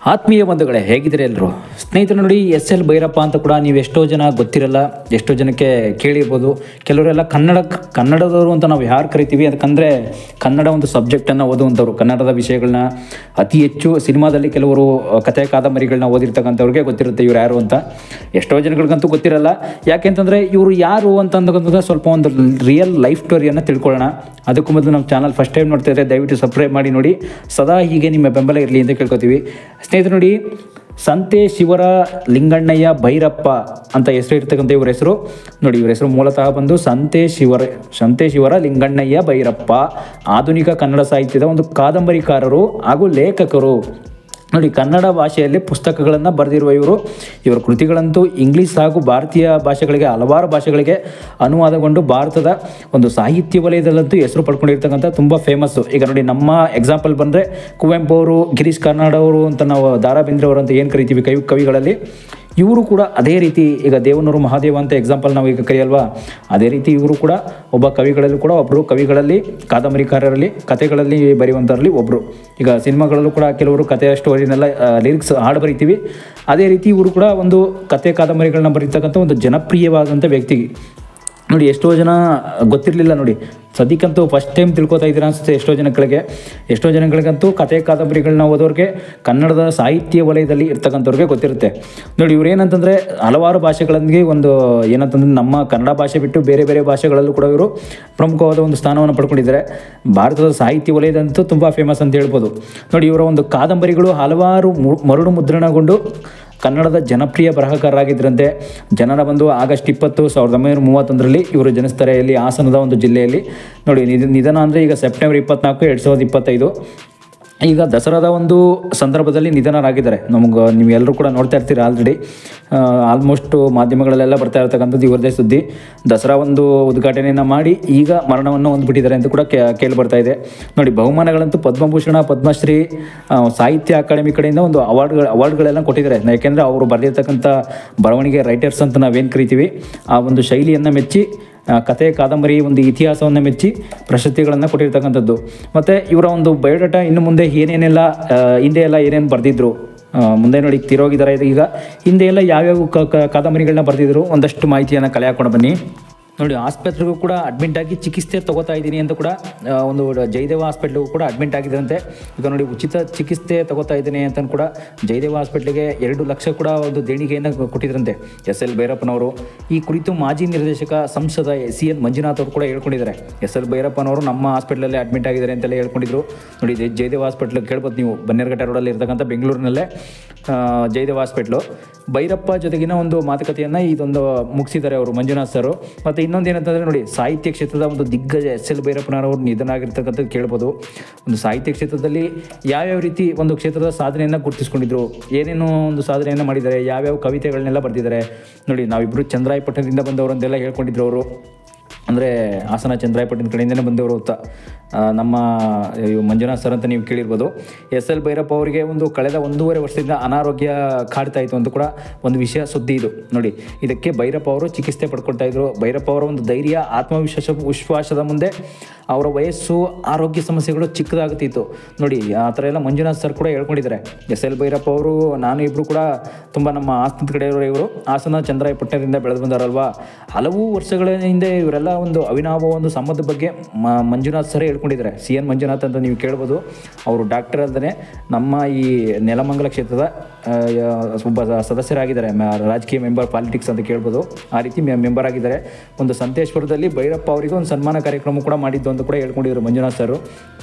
ಆತ್ಮೀಯ ಬಂಧುಗಳೇ, ಹೇಗಿದ್ದೀರಾ ಎಲ್ಲರೂ? ಸ್ನೇಹಿತರು ನೋಡಿ, ಎಸ್ ಎಲ್ ಭೈರಪ್ಪ ಅಂತ ಕೂಡ ನೀವು ಎಷ್ಟೋ ಜನ ಗೊತ್ತಿರಲ್ಲ, ಎಷ್ಟೋ ಜನಕ್ಕೆ ಕೇಳಿರ್ಬೋದು. ಕೆಲವರೆಲ್ಲ ಕನ್ನಡದವರು ಅಂತ ನಾವು ಯಾರು ಕರಿತೀವಿ, ಅದಕ್ಕಂದರೆ ಕನ್ನಡ ಒಂದು ಸಬ್ಜೆಕ್ಟನ್ನು ಓದುವಂಥವ್ರು, ಕನ್ನಡದ ವಿಷಯಗಳನ್ನ ಅತಿ ಹೆಚ್ಚು ಸಿನಿಮಾದಲ್ಲಿ ಕೆಲವರು ಕಥೆ ಕಾದಂಬರಿಗಳನ್ನ ಓದಿರ್ತಕ್ಕಂಥವ್ರಿಗೆ ಗೊತ್ತಿರುತ್ತೆ ಇವ್ರು ಯಾರು ಅಂತ. ಎಷ್ಟೋ ಜನಗಳಿಗಂತೂ ಗೊತ್ತಿರಲ್ಲ. ಯಾಕೆಂತಂದರೆ ಇವರು ಯಾರು ಅಂತಂದ್ರೆ ಸ್ವಲ್ಪ ಒಂದು ರಿಯಲ್ ಲೈಫ್ ಸ್ಟೋರಿಯನ್ನು ತಿಳ್ಕೊಳ್ಳೋಣ. ಅದಕ್ಕೂ ಮೊದಲು ನಮ್ಮ ಚಾನಲ್ ಫಸ್ಟ್ ಟೈಮ್ ನೋಡ್ತಾ ಇದ್ದರೆ ದಯವಿಟ್ಟು ಸಬ್ಸ್ಕ್ರೈಬ್ ಮಾಡಿ ನೋಡಿ. ಸದಾ ಹೀಗೆ ನಿಮ್ಮ ಬೆಂಬಲ ಇರಲಿ ಅಂತ ಕೇಳ್ಕೊತೀವಿ. ಸ್ನೇಹಿತರು ನೋಡಿ, ಸಂತೆ ಶಿವರ ಲಿಂಗಣ್ಣಯ್ಯ ಭೈರಪ್ಪ ಅಂತ ಹೆಸರು ಇರ್ತಕ್ಕಂಥ ಇವ್ರ ಹೆಸರು ನೋಡಿ. ಇವ್ರ ಹೆಸರು ಮೂಲತಃ ಬಂದು ಸಂತೆ ಶಿವರ ಲಿಂಗಣ್ಣಯ್ಯ ಭೈರಪ್ಪ. ಆಧುನಿಕ ಕನ್ನಡ ಸಾಹಿತ್ಯದ ಒಂದು ಕಾದಂಬರಿಕಾರರು ಹಾಗೂ ಲೇಖಕರು ನೋಡಿ. ಕನ್ನಡ ಭಾಷೆಯಲ್ಲಿ ಪುಸ್ತಕಗಳನ್ನು ಬರೆದಿರುವ ಇವರ ಕೃತಿಗಳಂತೂ ಇಂಗ್ಲೀಷ್ ಹಾಗೂ ಭಾರತೀಯ ಭಾಷೆಗಳಿಗೆ, ಹಲವಾರು ಭಾಷೆಗಳಿಗೆ ಅನುವಾದಗೊಂಡು ಭಾರತದ ಒಂದು ಸಾಹಿತ್ಯ ವಲಯದಲ್ಲಂತೂ ಹೆಸರು ಪಡ್ಕೊಂಡಿರ್ತಕ್ಕಂಥ ತುಂಬ ಫೇಮಸ್ಸು. ಈಗ ನೋಡಿ, ನಮ್ಮ ಎಕ್ಸಾಂಪಲ್ ಬಂದರೆ ಕುವೆಂಪು ಅವರು, ಗಿರೀಶ್ ಕಾರ್ನಾಡ್ ಅವರು ಅಂತ ನಾವು ದ ರಾ ಬೇಂದ್ರೆ ಅವರು ಅಂತ ಏನು ಕರಿತೀವಿ ಕವಿಗಳಲ್ಲಿ, ಇವರು ಕೂಡ ಅದೇ ರೀತಿ. ಈಗ ದೇವನೂರು ಮಹಾದೇವ ಅಂತ ಎಕ್ಸಾಂಪಲ್ ನಾವು ಈಗ ಕರೆಯಲ್ವಾ, ಅದೇ ರೀತಿ ಇವರು ಕೂಡ ಒಬ್ಬ ಕವಿಗಳಲ್ಲೂ ಕೂಡ ಒಬ್ಬರು, ಕವಿಗಳಲ್ಲಿ, ಕಾದಂಬರಿಕಾರರಲ್ಲಿ, ಕಥೆಗಳಲ್ಲಿ ಬರೆಯುವಂಥರಲ್ಲಿ ಒಬ್ಬರು. ಈಗ ಸಿನಿಮಾಗಳಲ್ಲೂ ಕೂಡ ಕೆಲವರು ಕಥೆಯ ಸ್ಟೋರಿನೆಲ್ಲ ಲಿರಿಕ್ಸ್ ಹಾಡು ಬರಿತೀವಿ. ಅದೇ ರೀತಿ ಇವರು ಕೂಡ ಒಂದು ಕಥೆ ಕಾದಂಬರಿಗಳನ್ನ ಬರೀತಕ್ಕಂಥ ಒಂದು ಜನಪ್ರಿಯವಾದಂಥ ವ್ಯಕ್ತಿ ನೋಡಿ. ಎಷ್ಟೋ ಜನ ಗೊತ್ತಿರಲಿಲ್ಲ ನೋಡಿ, ಸದ್ಯಕ್ಕಂತೂ ಫಸ್ಟ್ ಟೈಮ್ ತಿಳ್ಕೊತಾ ಇದ್ದೀರಾ ಅನಿಸುತ್ತೆ ಎಷ್ಟೋ ಜನಗಳಿಗಂತೂ ಕಥೆ ಕಾದಂಬರಿಗಳನ್ನ ಓದೋರಿಗೆ, ಕನ್ನಡದ ಸಾಹಿತ್ಯ ವಲಯದಲ್ಲಿ ಇರ್ತಕ್ಕಂಥವ್ರಿಗೆ ಗೊತ್ತಿರುತ್ತೆ ನೋಡಿ. ಇವ್ರು ಏನಂತಂದರೆ ಹಲವಾರು ಭಾಷೆಗಳಿಗೆ ಒಂದು ಏನಂತಂದರೆ ನಮ್ಮ ಕನ್ನಡ ಭಾಷೆ ಬಿಟ್ಟು ಬೇರೆ ಬೇರೆ ಭಾಷೆಗಳಲ್ಲೂ ಕೂಡ ಇವರು ಪ್ರಮುಖವಾದ ಒಂದು ಸ್ಥಾನವನ್ನು ಪಡ್ಕೊಂಡಿದ್ದಾರೆ. ಭಾರತದ ಸಾಹಿತ್ಯ ವಲಯದಂತೂ ತುಂಬ ಫೇಮಸ್ ಅಂತ ಹೇಳ್ಬೋದು ನೋಡಿ. ಇವರ ಒಂದು ಕಾದಂಬರಿಗಳು ಹಲವಾರು ಮರುಳು ಮುದ್ರಣಗೊಂಡು ಕನ್ನಡದ ಜನಪ್ರಿಯ ಬರಹಗಾರರಾಗಿದ್ದರಂತೆ. ಜನನ ಬಂದು ಆಗಸ್ಟ್ 20, 1931 ಇವರು ಜನಿಸ್ತಾರೆ. ಇಲ್ಲಿ ಹಾಸನದ ಒಂದು ಜಿಲ್ಲೆಯಲ್ಲಿ ನೋಡಿ. ನಿಧನ ಅಂದರೆ ಈಗ ಸೆಪ್ಟೆಂಬರ್ 24, 2025. ಈಗ ದಸರಾದ ಒಂದು ಸಂದರ್ಭದಲ್ಲಿ ನಿಧನರಾಗಿದ್ದಾರೆ. ನೀವು ಎಲ್ಲರೂ ಕೂಡ ನೋಡ್ತಾ ಇರ್ತೀರಿ ಆಲ್ರೆಡಿ. ಆಲ್ಮೋಸ್ಟ್ ಮಾಧ್ಯಮಗಳಲ್ಲೆಲ್ಲ ಬರ್ತಾ ಇರ್ತಕ್ಕಂಥದ್ದು ಇವರದೇ ಸುದ್ದಿ. ದಸರಾ ಒಂದು ಉದ್ಘಾಟನೆಯನ್ನು ಮಾಡಿ ಈಗ ಮರಣವನ್ನು ಹೊಂದ್ಬಿಟ್ಟಿದ್ದಾರೆ ಅಂತ ಕೂಡ ಕೇಳಿ ಇದೆ ನೋಡಿ. ಬಹುಮಾನಗಳಂತೂ ಪದ್ಮಭೂಷಣ, ಪದ್ಮಶ್ರೀ, ಸಾಹಿತ್ಯ ಅಕಾಡೆಮಿ ಕಡೆಯಿಂದ ಒಂದು ಅವಾರ್ಡ್ಗಳೆಲ್ಲ ಕೊಟ್ಟಿದ್ದಾರೆ. ಯಾಕೆಂದರೆ ಅವರು ಬರೆದಿರ್ತಕ್ಕಂಥ ಬರವಣಿಗೆ ರೈಟರ್ಸ್ ಅಂತ ನಾವೇನು ಕರಿತೀವಿ, ಆ ಒಂದು ಶೈಲಿಯನ್ನು ಮೆಚ್ಚಿ, ಕಥೆ ಕಾದಂಬರಿ ಒಂದು ಇತಿಹಾಸವನ್ನು ಮೆಚ್ಚಿ ಪ್ರಶಸ್ತಿಗಳನ್ನು ಕೊಟ್ಟಿರ್ತಕ್ಕಂಥದ್ದು. ಮತ್ತು ಇವರ ಒಂದು ಬಯೋಡಾಟಾ ಇನ್ನು ಮುಂದೆ ಏನೇನೆಲ್ಲ, ಹಿಂದೆ ಎಲ್ಲ ಏನೇನು ಬರೆದಿದ್ರು, ಮುಂದೆ ನೋಡಿ ತೀರೋಗಿದ್ದಾರೆ. ಈಗ ಹಿಂದೆ ಎಲ್ಲ ಯಾವ್ಯಾವ ಕಾದಂಬರಿಗಳನ್ನ ಬರೆದಿದ್ರು ಒಂದಷ್ಟು ಮಾಹಿತಿಯನ್ನು ಕಲೆ ಹಾಕೊಂಡು ಬನ್ನಿ ನೋಡಿ. ಆಸ್ಪತ್ರೆಗೂ ಕೂಡ ಅಡ್ಮಿಂಟ್ ಆಗಿ ಚಿಕಿತ್ಸೆ ತೊಗೋತಾ ಇದ್ದೀನಿ ಅಂತ ಕೂಡ ಒಂದು ಜಯದೇವ ಹಾಸ್ಪಿಟ್ಲಿಗೂ ಕೂಡ ಅಡ್ಮಿಂಟ್ ಆಗಿದ್ದಂತೆ. ಈಗ ನೋಡಿ, ಉಚಿತ ಚಿಕಿತ್ಸೆ ತೊಗೋತಾ ಇದ್ದೀನಿ ಅಂತ ಕೂಡ ಜಯದೇವ ಹಾಸ್ಪಿಟ್ಲಿಗೆ 2 ಲಕ್ಷ ಕೂಡ ಒಂದು ದೇಣಿಗೆಯನ್ನು ಕೊಟ್ಟಿದ್ರಂತೆ ಎಸ್ ಎಲ್ ಭೈರಪ್ಪನವರು. ಈ ಕುರಿತು ಮಾಜಿ ನಿರ್ದೇಶಕ ಸಂಸದ CN ಮಂಜುನಾಥ್ ಅವರು ಕೂಡ ಹೇಳ್ಕೊಂಡಿದ್ದಾರೆ. ಎಸ್ ಎಲ್ ಭೈರಪ್ಪನವರು ನಮ್ಮ ಹಾಸ್ಪಿಟ್ಲಲ್ಲೇ ಅಡ್ಮಿಟ್ ಆಗಿದ್ದಾರೆ ಅಂತೆಲ್ಲ ಹೇಳ್ಕೊಂಡಿದ್ರು ನೋಡಿ. ಜಯದೇವ ಹಾಸ್ಪಿಟ್ಲಿಗೆ ಕೇಳ್ಬೋದು ನೀವು, ಬನ್ನೇರುಘಟ್ಟ ರೋಡಲ್ಲಿ ಇರ್ತಕ್ಕಂಥ ಬೆಂಗಳೂರಿನಲ್ಲೇ ಜಯದೇವ ಹಾಸ್ಪಿಟ್ಲು. ಭೈರಪ್ಪ ಜೊತೆಗಿನ ಒಂದು ಮಾತುಕತೆಯನ್ನು ಇದೊಂದು ಮುಗಿಸಿದ್ದಾರೆ ಅವರು, ಮಂಜುನಾಥ್ ಸರು. ಮತ್ತು ಇನ್ನೊಂದು ಏನಂತಂದರೆ ನೋಡಿ, ಸಾಹಿತ್ಯ ಕ್ಷೇತ್ರದ ಒಂದು ದಿಗ್ಗಜ ಎಸ್ ಎಲ್ ಭೈರಪ್ಪನವರು ನಿಧನ ಆಗಿರ್ತಕ್ಕಂಥದ್ದು ಕೇಳ್ಬೋದು. ಒಂದು ಸಾಹಿತ್ಯ ಕ್ಷೇತ್ರದಲ್ಲಿ ಯಾವ್ಯಾವ ರೀತಿ ಒಂದು ಕ್ಷೇತ್ರದ ಸಾಧನೆಯನ್ನು ಗುರುತಿಸ್ಕೊಂಡಿದ್ರು, ಏನೇನೋ ಒಂದು ಸಾಧನೆಯನ್ನು ಮಾಡಿದ್ದಾರೆ, ಯಾವ್ಯಾವ ಕವಿತೆಗಳನ್ನೆಲ್ಲ ಬರೆದಿದ್ದಾರೆ ನೋಡಿ. ನಾವಿಬ್ಬರು ಚಂದ್ರಾಯಪಟ್ಟಣದಿಂದ ಬಂದವರು ಅಂತೆಲ್ಲ ಹೇಳ್ಕೊಂಡಿದ್ರು ಅವರು. ಅಂದರೆ ಹಾಸನ ಚಂದ್ರಾಯಪಟ್ಟಣದ ಕಡೆಯಿಂದನೇ ಬಂದವರು ಅಂತ ನಮ್ಮ ಮಂಜುನಾಥ್ ಸರ್ ಅಂತ ನೀವು ಕೇಳಿರ್ಬೋದು. ಎಸ್ ಎಲ್ ಭೈರಪ್ಪ ಅವರಿಗೆ ಒಂದು ಕಳೆದ 1.5 ವರ್ಷದಿಂದ ಅನಾರೋಗ್ಯ ಕಾಡ್ತಾ ಇತ್ತು ಅಂತ ಕೂಡ ಒಂದು ವಿಷಯ ಸುದ್ದಿ ಇದು ನೋಡಿ. ಇದಕ್ಕೆ ಭೈರಪ್ಪ ಅವರು ಚಿಕಿತ್ಸೆ ಪಡ್ಕೊಳ್ತಾ ಇದ್ರು. ಭೈರಪ್ಪ ಅವರ ಒಂದು ಧೈರ್ಯ, ವಿಶ್ವಾಸದ ಮುಂದೆ ಅವರ ವಯಸ್ಸು, ಆರೋಗ್ಯ ಸಮಸ್ಯೆಗಳು ಚಿಕ್ಕದಾಗುತ್ತಿತ್ತು ನೋಡಿ. ಆ ಥರ ಎಲ್ಲ ಮಂಜುನಾಥ್ ಸರ್ ಕೂಡ ಹೇಳ್ಕೊಂಡಿದ್ದಾರೆ. ಎಸ್ ಎಲ್ ಭೈರಪ್ಪ ಅವರು, ನಾನು ಇಬ್ಬರು ಕೂಡ ತುಂಬ ನಮ್ಮ ಹಾಸನದ ಕಡೆಯವರು. ಇವರು ಹಾಸನ ಚಂದ್ರಾಯಪಟ್ಟಣದಿಂದ ಬೆಳೆದು ಬಂದಾರಲ್ವಾ. ಹಲವು ವರ್ಷಗಳ ಹಿಂದೆ ಇವರೆಲ್ಲ ಒಂದು ಅವಿನಾವ ಒಂದು ಸಂಬಂಧದ ಬಗ್ಗೆ ಮಂಜುನಾಥ್ ಸರ್ ಹೇಳ್ಕೊಂಡಿದ್ದಾರೆ. CN ಮಂಜುನಾಥ್ ಅಂತ ನೀವು ಕೇಳ್ಬೋದು. ಅವರು ಡಾಕ್ಟರ್ ಅಲ್ಲದೆ ನಮ್ಮ ಈ ನೆಲಮಂಗಲ ಕ್ಷೇತ್ರದ ಒಬ್ಬ ಸದಸ್ಯರಾಗಿದ್ದಾರೆ, ರಾಜಕೀಯ ಮೆಂಬರ್, ಪಾಲಿಟಿಕ್ಸ್ ಅಂತ ಕೇಳ್ಬೋದು. ಆ ರೀತಿ ಮೆಂಬರ್ ಆಗಿದ್ದಾರೆ. ಒಂದು ಸಂತೇಶ್ವರದಲ್ಲಿ ಭೈರಪ್ಪ ಅವರಿಗೆ ಒಂದು ಸನ್ಮಾನ ಕಾರ್ಯಕ್ರಮ ಕೂಡ ಮಾಡಿದ್ದು ಅಂತ ಕೂಡ ಹೇಳ್ಕೊಂಡಿದ್ರು ಮಂಜುನಾಥ್ ಸರ್.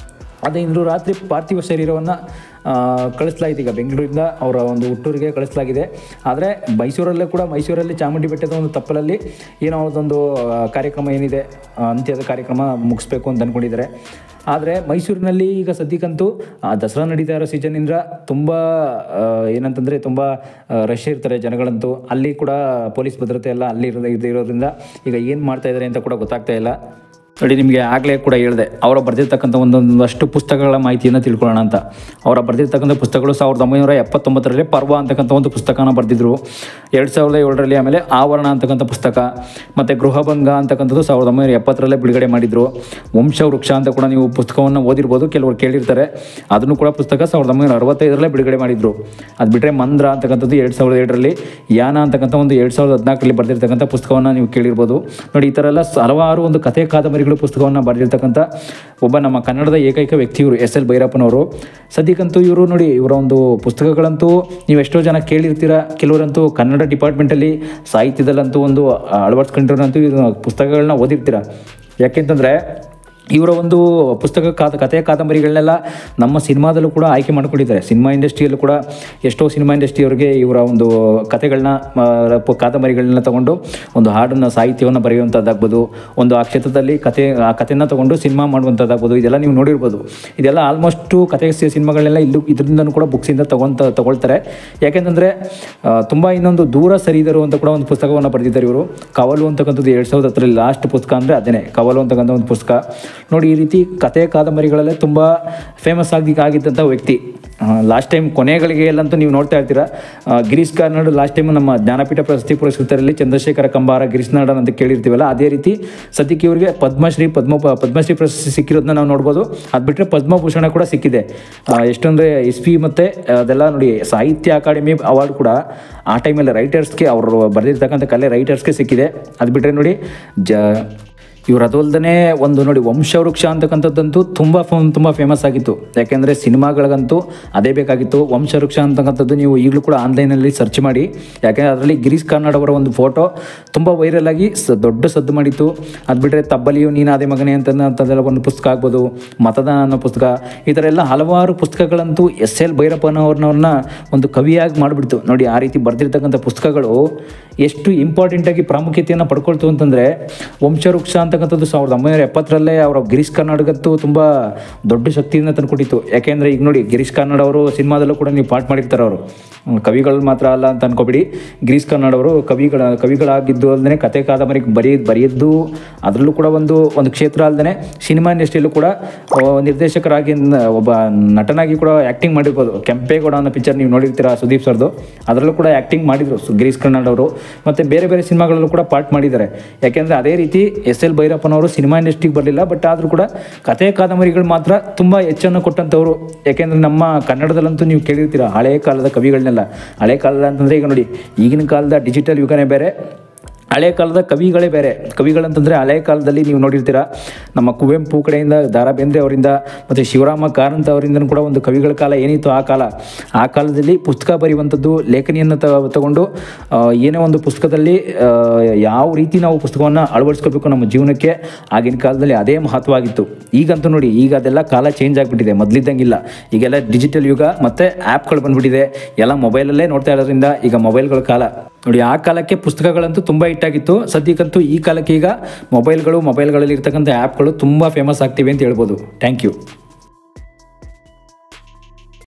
ಅದೇ ಇಂದು ರಾತ್ರಿ ಪಾರ್ಥಿವ ಶರೀರವನ್ನು ಕಳಿಸಲಾಗಿದೆ. ಈಗ ಬೆಂಗಳೂರಿಂದ ಅವರ ಒಂದು ಹುಟ್ಟೂರಿಗೆ ಕಳಿಸಲಾಗಿದೆ. ಆದರೆ ಮೈಸೂರಲ್ಲಿ ಚಾಮುಂಡಿ ಬೆಟ್ಟದ ಒಂದು ತಪ್ಪಲಲ್ಲಿ ಏನೋ ಒಂದು ಕಾರ್ಯಕ್ರಮ ಏನಿದೆ, ಅಂತ್ಯದ ಕಾರ್ಯಕ್ರಮ ಮುಗಿಸ್ಬೇಕು ಅಂತ ಅಂದ್ಕೊಂಡಿದ್ದಾರೆ. ಆದರೆ ಮೈಸೂರಿನಲ್ಲಿ ಈಗ ಸದ್ಯಕ್ಕಂತೂ ದಸರಾ ನಡೀತಾ ಇರೋ ಸೀಸನ್ನಿಂದ ತುಂಬ ಏನಂತಂದರೆ ತುಂಬ ರಶ್ ಇರ್ತಾರೆ ಜನಗಳಂತೂ. ಅಲ್ಲಿ ಕೂಡ ಪೊಲೀಸ್ ಭದ್ರತೆ ಎಲ್ಲ ಅಲ್ಲಿ ಇರೋದ್ರಿಂದ ಈಗ ಏನು ಮಾಡ್ತಾ ಇದ್ದಾರೆ ಅಂತ ಕೂಡ ಗೊತ್ತಾಗ್ತಾ ಇಲ್ಲ. ನೋಡಿ, ನಿಮಗೆ ಆಗಲೇ ಕೂಡ ಹೇಳಿದೆ, ಅವರ ಬರೆದಿರ್ತಕ್ಕಂಥ ಒಂದೊಂದಷ್ಟು ಪುಸ್ತಕಗಳ ಮಾಹಿತಿಯನ್ನು ತಿಳ್ಕೊಳ್ಳೋಣ ಅಂತ. ಅವರ ಬರೆದಿರ್ತಕ್ಕಂಥ ಪುಸ್ತಕಗಳು 1979ರಲ್ಲಿ ಪರ್ವ ಅಂತಕ್ಕಂಥ ಒಂದು ಪುಸ್ತಕನ ಬರೆದಿದ್ರು. 2007ರಲ್ಲಿ ಆಮೇಲೆ ಆವರಣ ಅಂತಕ್ಕಂಥ ಪುಸ್ತಕ, ಮತ್ತು ಗೃಹಭಂಗ ಅಂತಕ್ಕಂಥದ್ದು 1970ರಲ್ಲೇ ಬಿಡುಗಡೆ ಮಾಡಿದರು. ವಂಶವೃಕ್ಷ ಅಂತ ಕೂಡ ನೀವು ಪುಸ್ತಕವನ್ನು ಓದಿರ್ಬೋದು, ಕೆಲವರು ಕೇಳಿರ್ತಾರೆ. ಅದನ್ನು ಕೂಡ ಪುಸ್ತಕ 1965ರಲ್ಲೇ ಬಿಡುಗಡೆ ಮಾಡಿದರು. ಅದು ಬಿಟ್ಟರೆ ಮಂದ್ರ ಅಂತಕ್ಕಂಥದ್ದು 2007ರಲ್ಲಿ, ಯಾನ ಅಂತಕ್ಕಂಥ ಒಂದು 2014ರಲ್ಲಿ ಬರೆದಿರ್ತಕ್ಕಂಥ ಪುಸ್ತಕವನ್ನು ನೀವು ಕೇಳಿರ್ಬೋದು. ನೋಡಿ, ಈ ಥರ ಎಲ್ಲ ಹಲವಾರು ಒಂದು ಕಥೆ ಕಾದಂಬರಿಗಳು ಪುಸ್ತಕವನ್ನು ಬರೆದಿರ್ತಕ್ಕಂಥ ಒಬ್ಬ ನಮ್ಮ ಕನ್ನಡದ ಏಕೈಕ ವ್ಯಕ್ತಿ ಇವರು ಎಸ್ ಎಲ್ ಭೈರಪ್ಪನವರು. ಸದ್ಯಕ್ಕಂತೂ ಇವರು ನೋಡಿ, ಇವರ ಒಂದು ಪುಸ್ತಕಗಳಂತೂ ನೀವು ಎಷ್ಟೋ ಜನ ಕೇಳಿರ್ತೀರ. ಕೆಲವರಂತೂ ಕನ್ನಡ ಡಿಪಾರ್ಟ್ಮೆಂಟಲ್ಲಿ ಸಾಹಿತ್ಯದಲ್ಲಂತೂ ಒಂದು ಅಳವಡಿಸ್ಕೊಂಡಿರೋರಂತೂ ಪುಸ್ತಕಗಳನ್ನ ಓದಿರ್ತೀರ. ಯಾಕೆಂತಂದರೆ ಇವರ ಒಂದು ಪುಸ್ತಕ ಕಥೆ ಕಾದಂಬರಿಗಳನ್ನೆಲ್ಲ ನಮ್ಮ ಸಿನಿಮಾದಲ್ಲೂ ಕೂಡ ಆಯ್ಕೆ ಮಾಡ್ಕೊಂಡಿದ್ದಾರೆ. ಸಿನಿಮಾ ಇಂಡಸ್ಟ್ರಿಯಲ್ಲೂ ಕೂಡ ಎಷ್ಟೋ ಸಿನಿಮಾ ಇಂಡಸ್ಟ್ರಿಯವರಿಗೆ ಇವರ ಒಂದು ಕಥೆಗಳನ್ನ ಕಾದಂಬರಿಗಳನ್ನ ತಗೊಂಡು ಒಂದು ಹಾಡನ್ನು ಸಾಹಿತ್ಯವನ್ನು ಬರೆಯುವಂಥದ್ದಾಗ್ಬೋದು, ಒಂದು ಆ ಕ್ಷೇತ್ರದಲ್ಲಿ ಆ ಕಥೆಯನ್ನು ತಗೊಂಡು ಸಿನಿಮಾ ಮಾಡುವಂಥದ್ದಾಗ್ಬೋದು. ಇದೆಲ್ಲ ನೀವು ನೋಡಿರ್ಬೋದು. ಇದೆಲ್ಲ ಆಲ್ಮೋಸ್ಟು ಕಥೆ ಸಿನಿಮಾಗಳನ್ನೆಲ್ಲ ಇದರಿಂದನೂ ಕೂಡ ಬುಕ್ಸಿಂದ ತಗೊಳ್ತಾರೆ. ಯಾಕೆಂತಂದರೆ ತುಂಬ ಇನ್ನೊಂದು ದೂರ ಸರಿದರು ಅಂತ ಕೂಡ ಒಂದು ಪುಸ್ತಕವನ್ನು ಬರೆದಿದ್ದಾರೆ ಇವರು. ಕವಲು ಅಂತಕ್ಕಂಥದ್ದು 2010ರಲ್ಲಿ ಲಾಸ್ಟ್ ಪುಸ್ತಕ ಅಂದರೆ ಅದೇನೆ ಕವಲು ಅಂತಕ್ಕಂಥ ಒಂದು ಪುಸ್ತಕ. ನೋಡಿ, ಈ ರೀತಿ ಕಥೆ ಕಾದಂಬರಿಗಳಲ್ಲೇ ತುಂಬ ಫೇಮಸ್ ಆಗಿದ್ದಂಥ ವ್ಯಕ್ತಿ. ಲಾಸ್ಟ್ ಟೈಮ್ ಕೊನೆಗಳಿಗೆ ಎಲ್ಲಂತೂ ನೀವು ನೋಡ್ತಾ ಇರ್ತೀರ, ಗಿರೀಶ್ ಕಾರ್ನಾಡ್ ಲಾಸ್ಟ್ ಟೈಮ್ ನಮ್ಮ ಜ್ಞಾನಪೀಠ ಪ್ರಶಸ್ತಿ ಪುರಸ್ಕೃತರಲ್ಲಿ ಚಂದ್ರಶೇಖರ ಕಂಬಾರ, ಗಿರೀಶ್ ನಾಡನ್ ಅಂತ ಕೇಳಿರ್ತೀವಲ್ಲ, ಅದೇ ರೀತಿ ಸದ್ಯಕ್ಕೆ ಇವರಿಗೆ ಪದ್ಮಶ್ರೀ ಪ್ರಶಸ್ತಿ ಸಿಕ್ಕಿರೋದನ್ನ ನಾವು ನೋಡ್ಬೋದು. ಅದು ಬಿಟ್ಟರೆ ಪದ್ಮಭೂಷಣ ಕೂಡ ಸಿಕ್ಕಿದೆ. ಎಷ್ಟೊಂದರೆ ಎಸ್.ಪಿ. ಮತ್ತು ಅದೆಲ್ಲ ನೋಡಿ, ಸಾಹಿತ್ಯ ಅಕಾಡೆಮಿ ಅವಾರ್ಡ್ ಕೂಡ ಆ ಟೈಮಲ್ಲಿ ರೈಟರ್ಸ್ಗೆ ಅವರು ಬರೆದಿರ್ತಕ್ಕಂಥ ಕಲೆ ರೈಟರ್ಸ್ಗೆ ಸಿಕ್ಕಿದೆ. ಅದು ಬಿಟ್ಟರೆ ನೋಡಿ ಇವರು ಅದಲ್ಲದೆ ಒಂದು ನೋಡಿ ವಂಶವೃಕ್ಷ ಅಂತಕ್ಕಂಥದ್ದಂತೂ ತುಂಬ ಫೇಮಸ್ ಆಗಿತ್ತು. ಯಾಕೆಂದರೆ ಸಿನಿಮಾಗಳಿಗಂತೂ ಅದೇ ಬೇಕಾಗಿತ್ತು. ವಂಶವೃಕ್ಷ ಅಂತಕ್ಕಂಥದ್ದು ನೀವು ಈಗಲೂ ಕೂಡ ಆನ್ಲೈನಲ್ಲಿ ಸರ್ಚ್ ಮಾಡಿ. ಯಾಕೆಂದರೆ ಅದರಲ್ಲಿ ಗಿರೀಶ್ ಕಾರ್ನಾಡ್ ಅವರ ಒಂದು ಫೋಟೋ ತುಂಬ ವೈರಲ್ ಆಗಿ ದೊಡ್ಡ ಸದ್ದು ಮಾಡಿತ್ತು. ಅದು ಬಿಟ್ಟರೆ ತಬ್ಬಲಿಯು ನೀನಾದೆ ಮಗನೇ ಅಂತದೆಲ್ಲ ಒಂದು ಪುಸ್ತಕ ಆಗ್ಬೋದು, ಮತದಾನ ಅನ್ನೋ ಪುಸ್ತಕ, ಈ ಥರ ಎಲ್ಲ ಹಲವಾರು ಪುಸ್ತಕಗಳಂತೂ ಎಸ್ ಎಲ್ ಭೈರಪ್ಪನವ್ರನ್ನ ಒಂದು ಕವಿಯಾಗಿ ಮಾಡಿಬಿಡ್ತು. ನೋಡಿ, ಆ ರೀತಿ ಬರೆದಿರ್ತಕ್ಕಂಥ ಪುಸ್ತಕಗಳು ಎಷ್ಟು ಇಂಪಾರ್ಟೆಂಟಾಗಿ ಪ್ರಾಮುಖ್ಯತೆಯನ್ನು ಪಡ್ಕೊಳ್ತು ಅಂತಂದರೆ, ವಂಶವೃಕ್ಷ ಅಂತಕ್ಕಂಥದ್ದು 1970ರಲ್ಲೇ ಅವರ ಗಿರೀಶ್ ಕಾರ್ನಾಡ್ಗಂತೂ ತುಂಬ ದೊಡ್ಡ ಶಕ್ತಿಯನ್ನು ತಂದುಕೊಟ್ಟಿತ್ತು. ಯಾಕೆಂದರೆ ಈಗ ನೋಡಿ, ಗಿರೀಶ್ ಕಾರ್ನಾಡ್ ಅವರು ಸಿನಿಮಾದಲ್ಲೂ ಕೂಡ ನೀವು ಪಾಠ ಮಾಡಿರ್ತಾರೆ. ಅವರು ಕವಿಗಳು ಮಾತ್ರ ಅಲ್ಲ ಅಂತ ಅನ್ಕೋಬೇಡಿ. ಗಿರೀಶ್ ಕಾರ್ನಾಡ್ ಅವರು ಕವಿಗಳಾಗಿದ್ದು ಅಲ್ಲದೆ ಕಥೆ ಕಾದಂಬರಿ ಬರೆಯದ್ದು ಅದರಲ್ಲೂ ಕೂಡ ಒಂದು ಕ್ಷೇತ್ರ ಅಲ್ಲದೆ ಸಿನಿಮಾ ಇಂಡಸ್ಟ್ರಿಯಲ್ಲೂ ಕೂಡ ನಿರ್ದೇಶಕರಾಗಿ ಒಬ್ಬ ನಟನಾಗಿ ಕೂಡ ಆ್ಯಕ್ಟಿಂಗ್ ಮಾಡಿರ್ಬೋದು. ಕೆಂಪೇಗೌಡ ಅನ್ನೋ ಪಿಕ್ಚರ್ ನೀವು ನೋಡಿರ್ತೀರ, ಸುದೀಪ್ ಸರ್ದು, ಅದರಲ್ಲೂ ಕೂಡ ಆ್ಯಕ್ಟಿಂಗ್ ಮಾಡಿದರು ಗಿರೀಶ್ ಕಾರ್ನಾಡ್ ಅವರು. ಮತ್ತು ಬೇರೆ ಬೇರೆ ಸಿನಿಮಾಗಳಲ್ಲೂ ಕೂಡ ಪಾರ್ಟ್ ಮಾಡಿದ್ದಾರೆ. ಯಾಕೆಂದರೆ ಅದೇ ರೀತಿ ಎಸ್ ಎಲ್ ಭೈರಪ್ಪನವರು ಸಿನಿಮಾ ಇಂಡಸ್ಟ್ರಿಗೆ ಬರಲಿಲ್ಲ, ಬಟ್ ಆದರೂ ಕೂಡ ಕಥೆ ಕಾದಂಬರಿಗಳು ಮಾತ್ರ ತುಂಬ ಹೆಚ್ಚನ್ನು ಕೊಟ್ಟಂಥವ್ರು. ಯಾಕೆಂದರೆ ನಮ್ಮ ಕನ್ನಡದಲ್ಲಂತೂ ನೀವು ಕೇಳಿರ್ತೀರ ಹಳೆಯ ಕಾಲದ ಕವಿಗಳನ್ನೆಲ್ಲ. ಹಳೆ ಕಾಲದ ಅಂತಂದರೆ ಈಗ ನೋಡಿ, ಈಗಿನ ಕಾಲದ ಡಿಜಿಟಲ್ ಯುಗನೇ ಬೇರೆ, ಹಳೆ ಕಾಲದ ಕವಿಗಳೇ ಬೇರೆ. ಕವಿಗಳಂತಂದರೆ ಹಳೆ ಕಾಲದಲ್ಲಿ ನೀವು ನೋಡಿರ್ತೀರ, ನಮ್ಮ ಕುವೆಂಪು ಕಡೆಯಿಂದ, ದ ರಾ ಬೇಂದ್ರೆ ಅವರಿಂದ, ಮತ್ತು ಶಿವರಾಮ ಕಾರಂತ ಅವರಿಂದ ಕೂಡ ಒಂದು ಕವಿಗಳ ಕಾಲ ಏನಿತ್ತು ಆ ಕಾಲದಲ್ಲಿ ಪುಸ್ತಕ ಬರೆಯುವಂಥದ್ದು, ಲೇಖನಿಯನ್ನು ತಗೊಂಡು ಏನೇ ಒಂದು ಪುಸ್ತಕದಲ್ಲಿ ಯಾವ ರೀತಿ ನಾವು ಪುಸ್ತಕವನ್ನು ಅಳವಡಿಸ್ಕೋಬೇಕು ನಮ್ಮ ಜೀವನಕ್ಕೆ, ಆಗಿನ ಕಾಲದಲ್ಲಿ ಅದೇ ಮಹತ್ವವಾಗಿತ್ತು. ಈಗಂತೂ ನೋಡಿ, ಈಗ ಅದೆಲ್ಲ ಕಾಲ ಚೇಂಜ್ ಆಗಿಬಿಟ್ಟಿದೆ, ಮೊದಲಿದ್ದಂಗಿಲ್ಲ. ಈಗೆಲ್ಲ ಡಿಜಿಟಲ್ ಯುಗ ಮತ್ತು ಆ್ಯಪ್ಗಳು ಬಂದುಬಿಟ್ಟಿದೆ. ಎಲ್ಲ ಮೊಬೈಲಲ್ಲೇ ನೋಡ್ತಾ ಇರೋದ್ರಿಂದ ಈಗ ಮೊಬೈಲ್ಗಳ ಕಾಲ. ನೋಡಿ, ಆ ಕಾಲಕ್ಕೆ ಪುಸ್ತಕಗಳಂತೂ ತುಂಬ ಹಿಟ್ಟಾಗಿತ್ತು. ಸದ್ಯಕ್ಕಂತೂ ಈ ಕಾಲಕ್ಕೆ ಈಗ ಮೊಬೈಲ್ಗಳಲ್ಲಿ ಇರ್ತಕ್ಕಂಥ ಆ್ಯಪ್ಗಳು ತುಂಬ ಫೇಮಸ್ ಆಗ್ತಿವೆ ಅಂತ ಹೇಳ್ಬೋದು. Thank you.